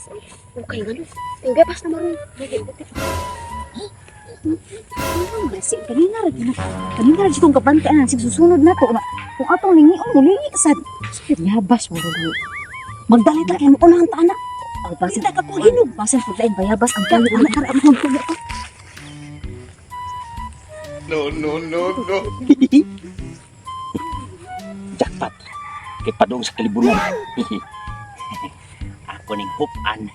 gapas. Okay, gano'n. Yung gapas na maroon. Masih kanina rin kong kabantaan susunod na to kung atong lingion mulingi sad yabas mo magdalit na kayo unang tanak ang basin ka ko hinog basin pud lain bayabas ang kami anak ara mo ko No. Jackpot. Kay padung sa kalibunan. Ako ning hupan.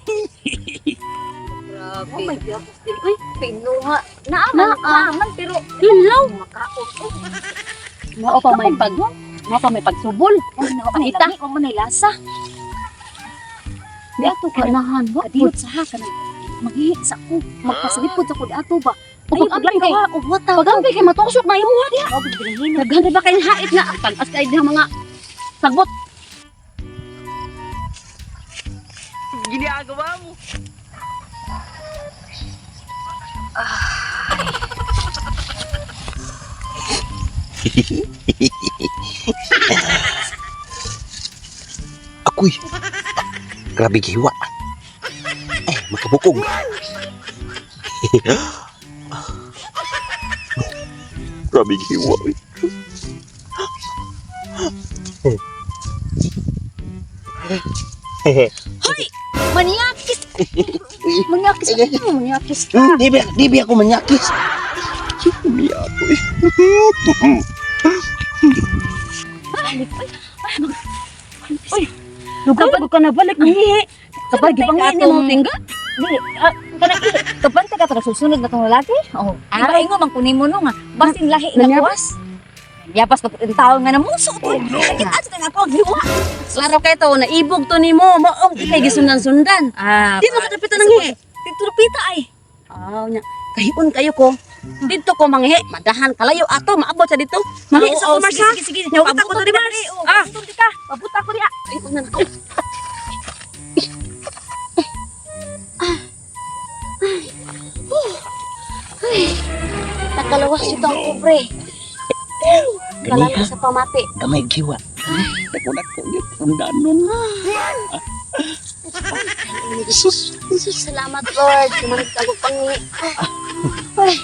oh my god ay pinuha naaman pero hilaw makaon mao pa may pagsubol ita ko man lasa di ato ka nahan wa diot sa ha kana maghihi sa ko magpasalipod sa ko di ato ba pagambay kay pagambay kay matusok na imuha diha naganda ba kay hait na tagas kay diha mga sagbot Ginagawa mo. Ako'y grabe gihiwa. Makabukog. Grabe gihiwa. hoy maniakis maniakis ka Di ako manyakis. Di ako eh. Uy, kapag ka na balik nihi. Kapag gipangin mo tingga. Dili, kapag ka tara susunod na tong lalaki. Oh, ay ngo man kunin mo no nga. Basin lahi na kuwas. Yapas ka pud taon nga namuso. Sakit ato nga ako giwa. Klaro kay to na ibog to nimo. Maong ikay gisundan-sundan. Di mo kadapitan nang hi. Titrupita ay. Nya. Kahiun kayo ko. Dito ko manghi, madahan kalayo ato, maabot sa dito. Manghi sa commerce ha. Sige. Pabuta ko di Mars. Tundi ka. Pabuta ko diha. Ay, unan ko. Nakalawas ito ang kubre. Kalala sa pamati. Gamay gihiwa. Dako undanon. Jesus, salamat Lord. Kumanig ako pangi. Ay.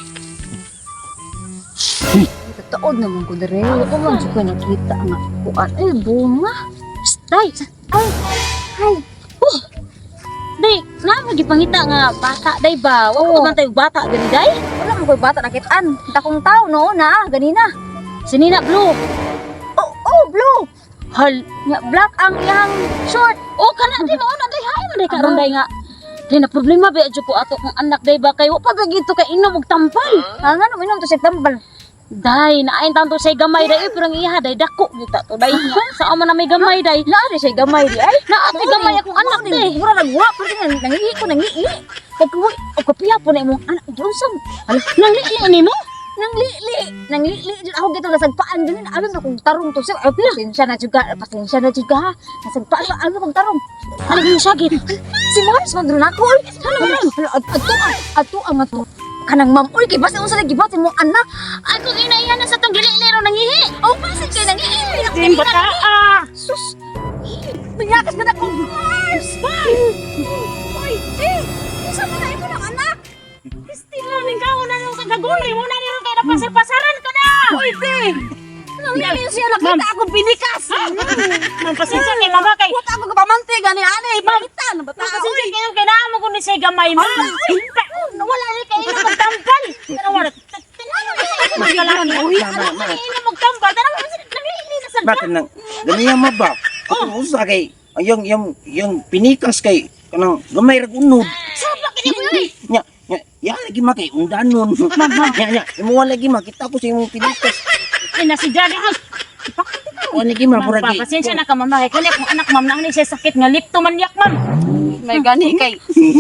Tataod naman ko dere. Ako man siya ko nakita nga kuan. Ay, bunga. Day. Ay. Day, naman gipangita nga bata day ba? Wa ko man tayo bata gani day? Wala man ko bata nakitaan. Takong tao no na ganina. Sinina blue. Oh, blue. Hal, nya black ang iyang short. Oh, kana di mo na day hay man day karon day nga. Day na problema ba adyo ko ato kung anak day ba kay wa pa gito kay inom og tampal. Nga no inom to sa tampal. Day, naain tanto say gamay day pero ang iha day dako kita to day. Sa amo na may gamay day. Naari say gamay di ay. Naati gamay akong anak day. Mura nagwa pero nangihi ko nangihi. Kag kuwi o kapiya po na imong anak Johnson. Nangihi nimo? Nanglili jud ako gito nasagpaan din alam na kung tarong to siya pasensya na juga nasagpaan ano kung tarong ano yung sakit si Mars mandro na ko ato ang ato kanang ma'am oy kay basta unsa lagi ba mo anak ako inaiyan na sa tong gililero nangihi oh pasin kay nangihi din bata sus banyakas na ko Mars oy isa mo na imo ng anak Kristina ning kaon na nung kagaguli mo na niron kay napasar-pasaran ka na oy te nang nilin siya nakita akong pinikas man pasensya kay mama kay wala ako kapamantiga ni anay balitan bata pasensya kay kay naamo ko ni say gamay mo wala ni kay ino magtampal pero wala magkalaan uy ino magtampal pero nangihi na sa Bakit nang ganiya mabak? Ako usa kay yung pinikas kay kanang gamay ra unod. sapa kini mo ni Ya lagi makay undanon. Ya, imo lagi makita ko sa imong pinikas. ay na si Daddy House O lagi mapura kay. pasensya na ka mama kay kani akong anak ma'am na ni siya sakit nga leptomaniac ma'am may gani kay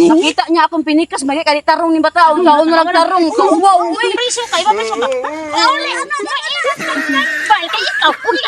nakita niya akong pinikas may kay tarong ni bata ang kaon lang tarong wow uy priso kay ba priso ba uli ano ba kay ikaw uli